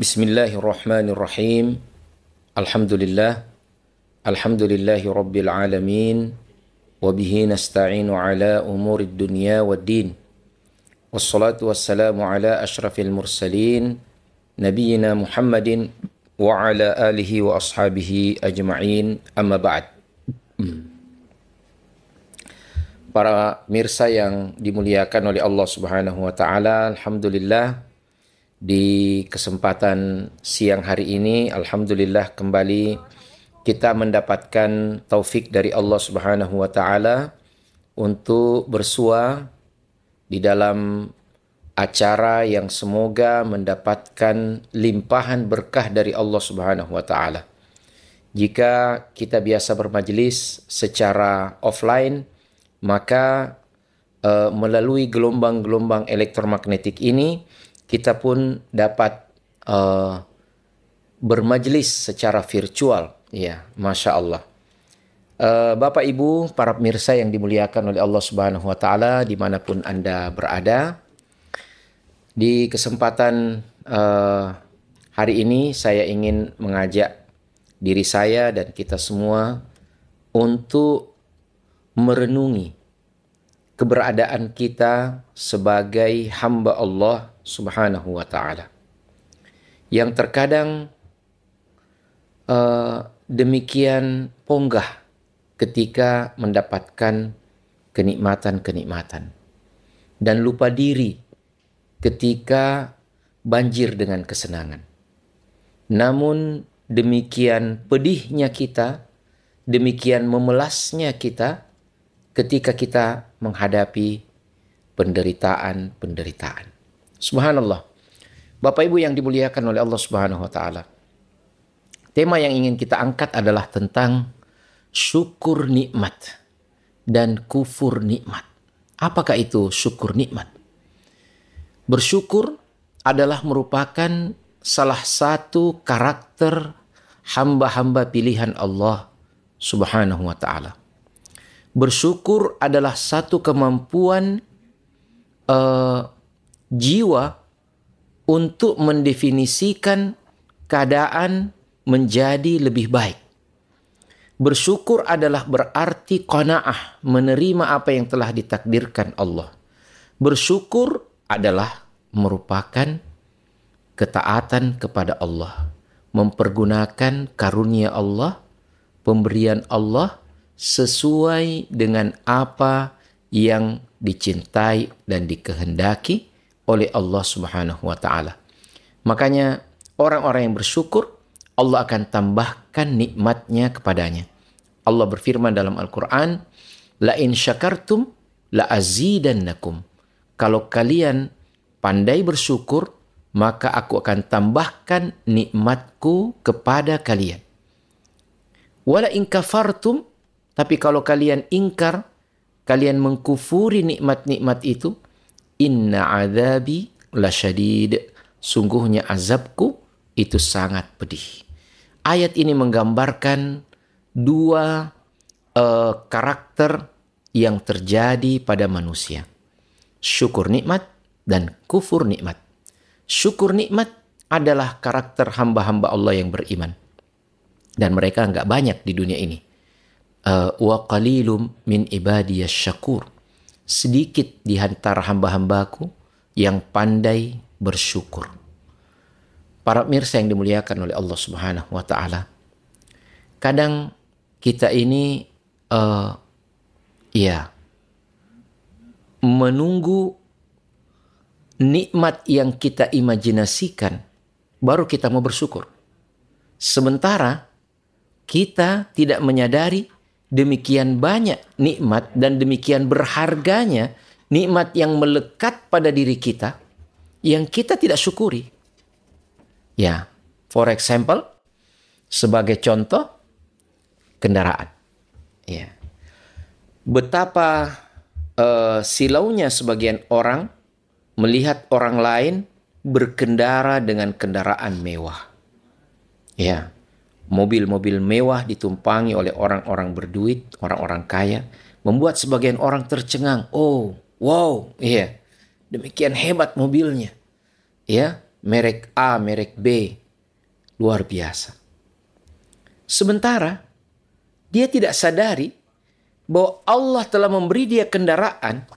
Bismillahirrahmanirrahim. Alhamdulillah. Alhamdulillahi rabbil alamin. Wabihi nasta'inu ala umurid dunya waddin. Wassalatu wassalamu ala ashrafil mursalin. Nabiyyina Muhammadin wa ala alihi wa ashabihi ajma'in. Amma ba'd. Para mirsa yang dimuliakan oleh Allah Subhanahu wa taala, alhamdulillah di kesempatan siang hari ini, alhamdulillah kembali kita mendapatkan taufik dari Allah Subhanahu wa taala untuk bersua di dalam acara yang semoga mendapatkan limpahan berkah dari Allah Subhanahu wa taala. Jika kita biasa bermajelis secara offline, maka melalui gelombang-gelombang elektromagnetik ini kita pun dapat bermajelis secara virtual. Ya, Masya Allah. Bapak Ibu, para pemirsa yang dimuliakan oleh Allah Subhanahu wa taala dimanapun Anda berada, di kesempatan hari ini saya ingin mengajak diri saya dan kita semua untuk merenungi keberadaan kita sebagai hamba Allah Subhanahu wa ta'ala, yang terkadang demikian ponggah ketika mendapatkan kenikmatan-kenikmatan dan lupa diri ketika banjir dengan kesenangan. Namun demikian pedihnya kita, demikian memelasnya kita ketika kita menghadapi penderitaan-penderitaan. Subhanallah. Bapak Ibu yang dimuliakan oleh Allah Subhanahu wa taala. Tema yang ingin kita angkat adalah tentang syukur nikmat dan kufur nikmat. Apakah itu syukur nikmat? Bersyukur adalah merupakan salah satu karakter hamba-hamba pilihan Allah Subhanahu wa taala. Bersyukur adalah satu kemampuan jiwa untuk mendefinisikan keadaan menjadi lebih baik. Bersyukur adalah berarti qanaah, menerima apa yang telah ditakdirkan Allah. Bersyukur adalah merupakan ketaatan kepada Allah, mempergunakan karunia Allah, pemberian Allah sesuai dengan apa yang dicintai dan dikehendaki oleh Allah Subhanahu wa taala. Makanya orang-orang yang bersyukur, Allah akan tambahkan nikmatnya kepadanya. Allah berfirman dalam Al-Quran, la in syakartum la azidannakum. Kalau kalian pandai bersyukur, maka aku akan tambahkan nikmatku kepada kalian. Wala in kafartum, tapi kalau kalian ingkar, kalian mengkufuri nikmat-nikmat itu, inna azabi lasyadid. Sungguhnya azabku itu sangat pedih. Ayat ini menggambarkan dua karakter yang terjadi pada manusia. Syukur nikmat dan kufur nikmat. Syukur nikmat adalah karakter hamba-hamba Allah yang beriman. Dan mereka enggak banyak di dunia ini. Wa qalilum min ibadiyas syakur. Sedikit di antara hamba-hambaku yang pandai bersyukur. Para pemirsa yang dimuliakan oleh Allah Subhanahu wa taala. Kadang kita ini menunggu nikmat yang kita imajinasikan baru kita mau bersyukur. Sementara kita tidak menyadari demikian banyak nikmat dan demikian berharganya nikmat yang melekat pada diri kita yang kita tidak syukuri. Ya, for example, sebagai contoh, kendaraan. Ya. Betapa silaunya sebagian orang melihat orang lain berkendara dengan kendaraan mewah. Ya. Mobil-mobil mewah ditumpangi oleh orang-orang berduit, orang-orang kaya, membuat sebagian orang tercengang. Oh, wow, iya. Demikian hebat mobilnya. Ya, merek A, merek B. Luar biasa. Sementara dia tidak sadari bahwa Allah telah memberi dia kendaraan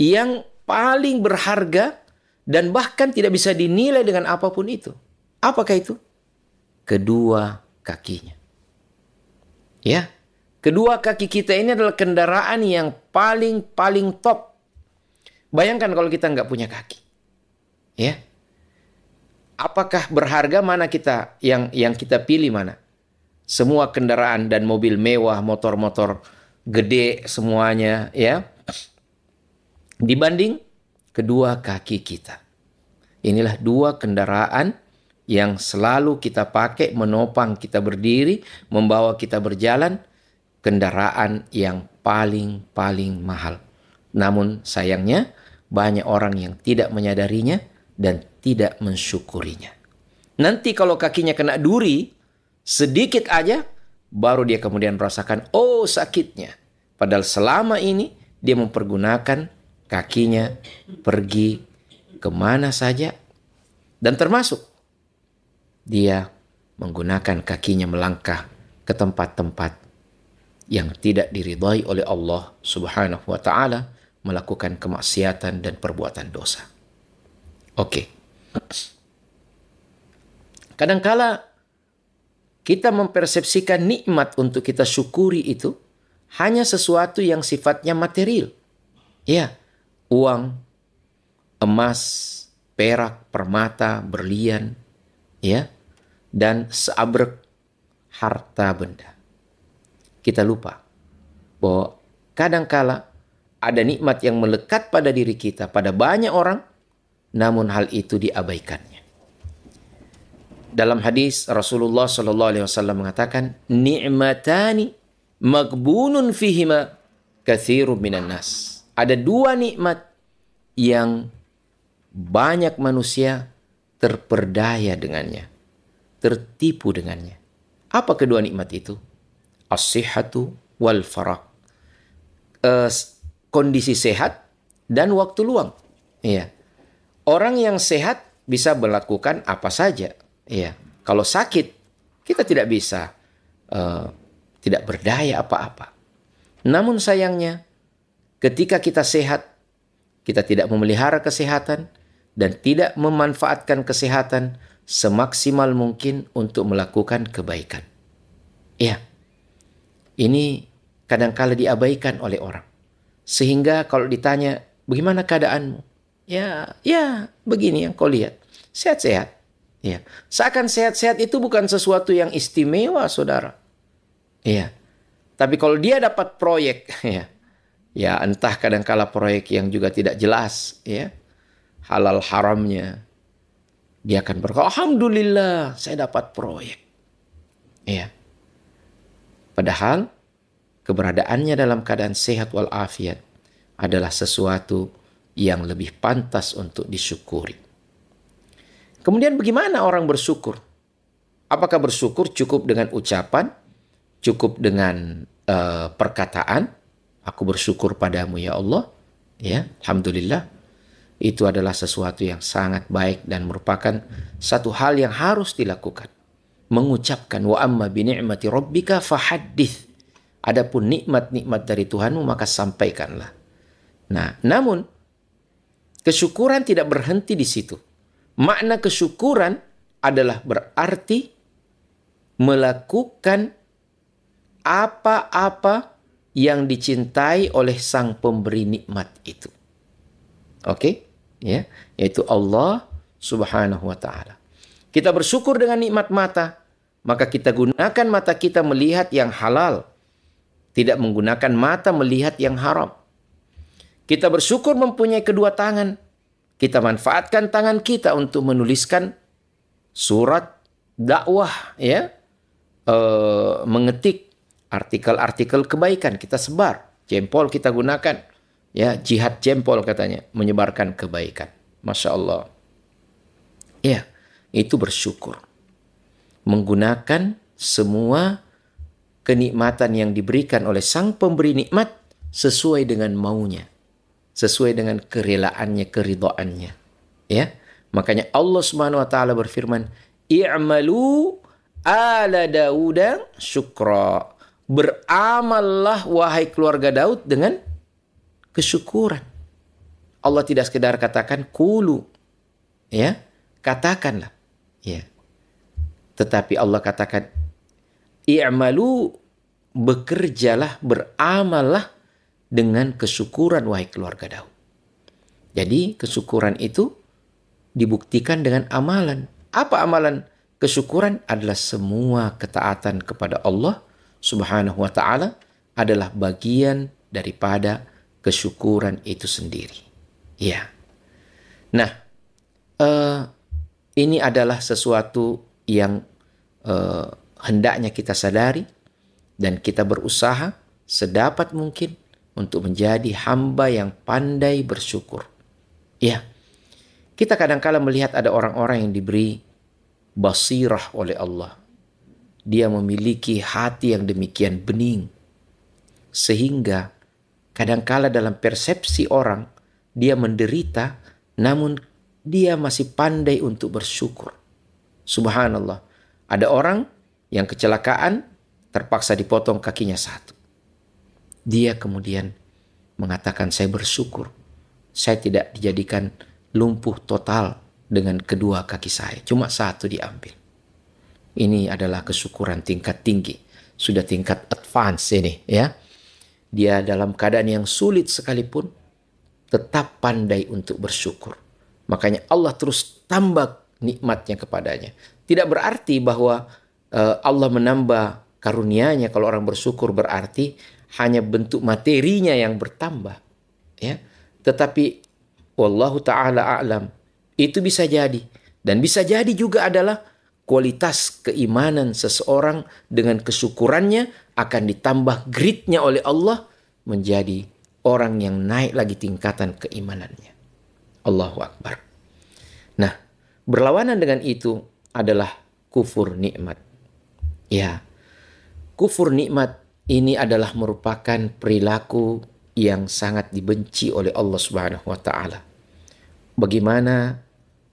yang paling berharga dan bahkan tidak bisa dinilai dengan apapun itu. Apakah itu? Kedua kakinya. Ya, kedua kaki kita ini adalah kendaraan yang paling top. Bayangkan kalau kita nggak punya kaki. Ya. Apakah berharga mana kita yang kita pilih mana? Semua kendaraan dan mobil mewah, motor-motor gede semuanya, ya. Dibanding kedua kaki kita. Inilah dua kendaraan yang selalu kita pakai menopang kita berdiri, membawa kita berjalan, kendaraan yang paling mahal. Namun sayangnya banyak orang yang tidak menyadarinya dan tidak mensyukurinya. Nanti kalau kakinya kena duri, sedikit aja, baru dia kemudian merasakan, oh sakitnya. Padahal selama ini dia mempergunakan kakinya pergi kemana saja. Dan termasuk dia menggunakan kakinya melangkah ke tempat-tempat yang tidak diridhai oleh Allah Subhanahu wa ta'ala, melakukan kemaksiatan dan perbuatan dosa. Oke. Kadangkala kita mempersepsikan nikmat untuk kita syukuri itu hanya sesuatu yang sifatnya material. Ya, uang, emas, perak, permata, berlian, ya, dan seabrek harta benda. Kita lupa bahwa kadangkala ada nikmat yang melekat pada diri kita, pada banyak orang, namun hal itu diabaikannya. Dalam hadis Rasulullah SAW mengatakan, ni'matani maghbunun fihima katsirun minan nas. Ada dua nikmat yang banyak manusia terperdaya dengannya, tertipu dengannya. Apa kedua nikmat itu? As-sihhatu wal faraq. Kondisi sehat dan waktu luang. Iya. Orang yang sehat bisa melakukan apa saja. Iya. Kalau sakit, kita tidak bisa, tidak berdaya apa-apa. Namun sayangnya, ketika kita sehat, kita tidak memelihara kesehatan dan tidak memanfaatkan kesehatan semaksimal mungkin untuk melakukan kebaikan. Iya. Ini kadangkala diabaikan oleh orang. Sehingga kalau ditanya, bagaimana keadaanmu? Ya, begini yang kau lihat. Sehat-sehat. Ya. Seakan sehat-sehat itu bukan sesuatu yang istimewa, saudara. Ya. Tapi kalau dia dapat proyek, ya entah kadangkala proyek yang juga tidak jelas, ya, halal haramnya, dia akan berkata, alhamdulillah, saya dapat proyek. Ya. Padahal keberadaannya dalam keadaan sehat walafiat adalah sesuatu yang lebih pantas untuk disyukuri. Kemudian bagaimana orang bersyukur? Apakah bersyukur cukup dengan ucapan? Cukup dengan perkataan? Aku bersyukur padamu ya Allah. Ya, alhamdulillah. Itu adalah sesuatu yang sangat baik dan merupakan satu hal yang harus dilakukan. Mengucapkan wa amma bi ni'mati rabbika fahaddits. Adapun nikmat-nikmat dari Tuhanmu maka sampaikanlah. Nah, namun kesyukuran tidak berhenti di situ. Makna kesyukuran adalah berarti melakukan apa-apa yang dicintai oleh sang pemberi nikmat itu. Oke? Ya, yaitu Allah Subhanahu wa taala. Kita bersyukur dengan nikmat mata, maka kita gunakan mata kita melihat yang halal, tidak menggunakan mata melihat yang haram. Kita bersyukur mempunyai kedua tangan. Kita manfaatkan tangan kita untuk menuliskan surat dakwah, ya, mengetik artikel-artikel kebaikan kita sebar. Jempol kita gunakan, ya, jihad jempol katanya, menyebarkan kebaikan. Masya Allah. Ya, itu bersyukur. Menggunakan semua kenikmatan yang diberikan oleh sang pemberi nikmat sesuai dengan maunya. Sesuai dengan kerelaannya, keridhaannya. Ya, Makanya Allah Subhanahu wa taala berfirman, "I'malu ala Dauda syukra." Beramallah wahai keluarga Daud dengan kesyukuran. Allah tidak sekedar katakan kulu, ya, katakanlah, ya. Tetapi Allah katakan i'malu, bekerjalah, beramallah dengan kesyukuran wahai keluarga Daud. Jadi kesyukuran itu dibuktikan dengan amalan. Apa amalan? Kesyukuran adalah semua ketaatan kepada Allah Subhanahu wa ta'ala adalah bagian daripada kesyukuran itu sendiri. Ya. Nah, ini adalah sesuatu yang hendaknya kita sadari dan kita berusaha sedapat mungkin untuk menjadi hamba yang pandai bersyukur. Ya. Kita kadang-kala melihat ada orang-orang yang diberi basirah oleh Allah. Dia memiliki hati yang demikian bening. Sehingga kadangkala dalam persepsi orang, dia menderita, namun dia masih pandai untuk bersyukur. Subhanallah. Ada orang yang kecelakaan, terpaksa dipotong kakinya satu. Dia kemudian mengatakan, saya bersyukur. Saya tidak dijadikan lumpuh total dengan kedua kaki saya. Cuma satu diambil. Ini adalah kesyukuran tingkat tinggi. Sudah tingkat advance ini, ya. Dia dalam keadaan yang sulit sekalipun tetap pandai untuk bersyukur. Makanya Allah terus tambah nikmatnya kepadanya. Tidak berarti bahwa Allah menambah karunia-Nya kalau orang bersyukur berarti hanya bentuk materinya yang bertambah, ya. Tetapi wallahu taala a'lam, itu bisa jadi, dan bisa jadi juga adalah kualitas keimanan seseorang dengan kesyukurannya akan ditambah gridnya oleh Allah menjadi orang yang naik lagi tingkatan keimanannya. Allahu Akbar. Nah, berlawanan dengan itu adalah kufur nikmat. Ya, kufur nikmat ini adalah merupakan perilaku yang sangat dibenci oleh Allah Subhanahu wa taala. Bagaimana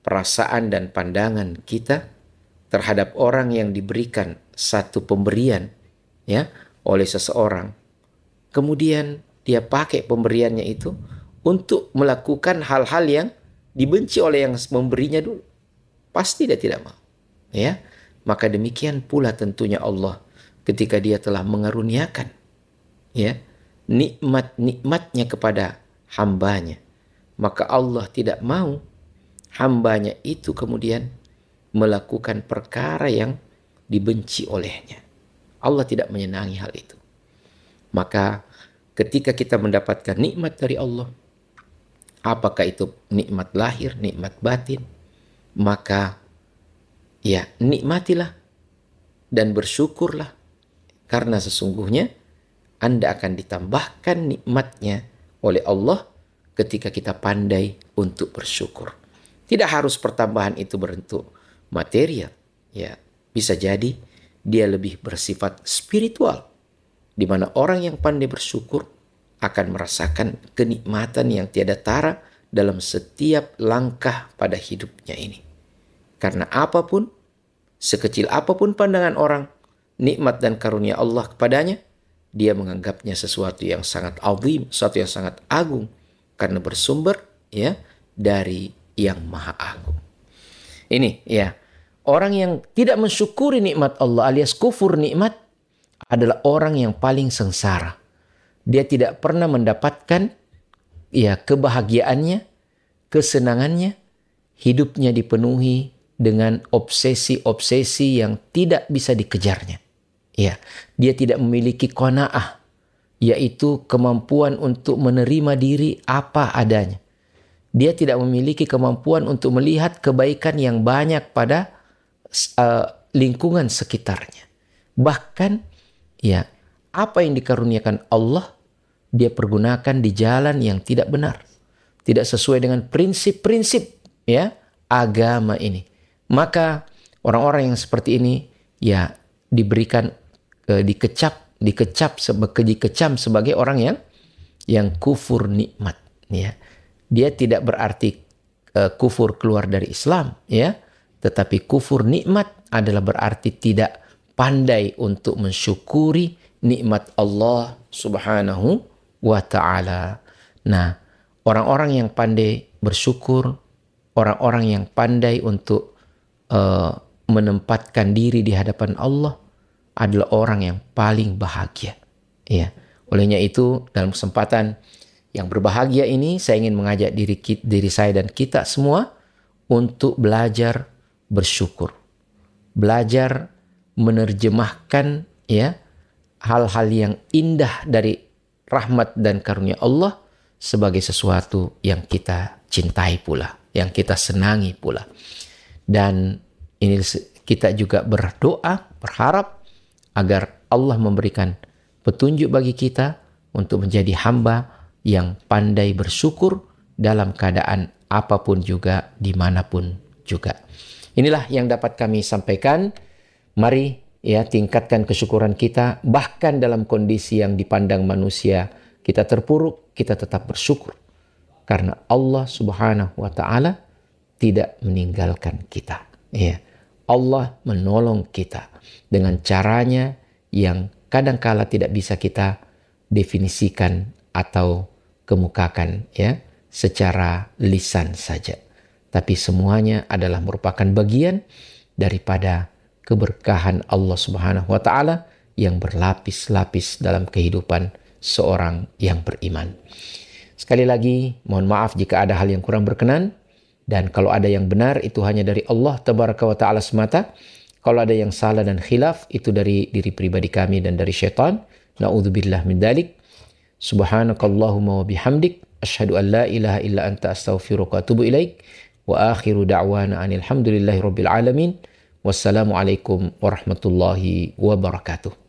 perasaan dan pandangan kita terhadap orang yang diberikan satu pemberian, ya, oleh seseorang. Kemudian dia pakai pemberiannya itu untuk melakukan hal-hal yang dibenci oleh yang memberinya dulu. Pasti dia tidak mau, ya. Maka demikian pula tentunya Allah ketika dia telah mengaruniakan, ya, nikmat-nikmatnya kepada hambanya. Maka Allah tidak mau hambanya itu kemudian melakukan perkara yang dibenci olehnya. Allah tidak menyenangi hal itu. Maka ketika kita mendapatkan nikmat dari Allah, apakah itu nikmat lahir, nikmat batin, maka ya nikmatilah dan bersyukurlah. Karena sesungguhnya Anda akan ditambahkan nikmatnya oleh Allah ketika kita pandai untuk bersyukur. Tidak harus pertambahan itu berbentuk material, ya, bisa jadi dia lebih bersifat spiritual, di mana orang yang pandai bersyukur akan merasakan kenikmatan yang tiada tara dalam setiap langkah pada hidupnya ini. Karena apapun, sekecil apapun pandangan orang, nikmat dan karunia Allah kepadanya, dia menganggapnya sesuatu yang sangat azim, sesuatu yang sangat agung, karena bersumber, ya, dari yang maha agung. Ini, ya, orang yang tidak mensyukuri nikmat Allah alias kufur nikmat adalah orang yang paling sengsara. Dia tidak pernah mendapatkan, ya, kebahagiaannya, kesenangannya, hidupnya dipenuhi dengan obsesi-obsesi yang tidak bisa dikejarnya. Ya, dia tidak memiliki qanaah, yaitu kemampuan untuk menerima diri apa adanya. Dia tidak memiliki kemampuan untuk melihat kebaikan yang banyak pada lingkungan sekitarnya. Bahkan, ya, apa yang dikaruniakan Allah, dia pergunakan di jalan yang tidak benar. Tidak sesuai dengan prinsip-prinsip, ya, agama ini. Maka orang-orang yang seperti ini, ya, diberikan dikecam sebagai orang yang kufur nikmat, ya. Dia tidak berarti kufur keluar dari Islam, ya. Tetapi kufur nikmat adalah berarti tidak pandai untuk mensyukuri nikmat Allah Subhanahu wa ta'ala. Nah, orang-orang yang pandai bersyukur, orang-orang yang pandai untuk menempatkan diri di hadapan Allah adalah orang yang paling bahagia. Ya. Olehnya itu, dalam kesempatan yang berbahagia ini, saya ingin mengajak diri saya dan kita semua untuk belajar bersyukur. Belajar menerjemahkan ya hal-hal yang indah dari rahmat dan karunia Allah sebagai sesuatu yang kita cintai pula, yang kita senangi pula. Dan ini kita juga berdoa, berharap agar Allah memberikan petunjuk bagi kita untuk menjadi hamba yang pandai bersyukur dalam keadaan apapun juga, dimanapun juga. Inilah yang dapat kami sampaikan. Mari ya tingkatkan kesyukuran kita, bahkan dalam kondisi yang dipandang manusia kita terpuruk, kita tetap bersyukur. Karena Allah Subhanahu wa ta'ala tidak meninggalkan kita. Ya. Allah menolong kita dengan caranya yang kadangkala tidak bisa kita definisikan atau kemukakan ya secara lisan saja. Tapi semuanya adalah merupakan bagian daripada keberkahan Allah Subhanahu wa ta'ala yang berlapis-lapis dalam kehidupan seorang yang beriman. Sekali lagi, mohon maaf jika ada hal yang kurang berkenan, dan kalau ada yang benar itu hanya dari Allah Tabaraka wa ta'ala semata. Kalau ada yang salah dan khilaf itu dari diri pribadi kami dan dari syaitan. Na'udzubillah min dalik. Subhanakallahumma wa bihamdik. Asyhadu an la ilaha illa anta astaghfiruka wa atubu ilaik. Wa akhiru da'wana anil hamdulillahi rabbil alamin. Wassalamualaikum warahmatullahi wabarakatuh.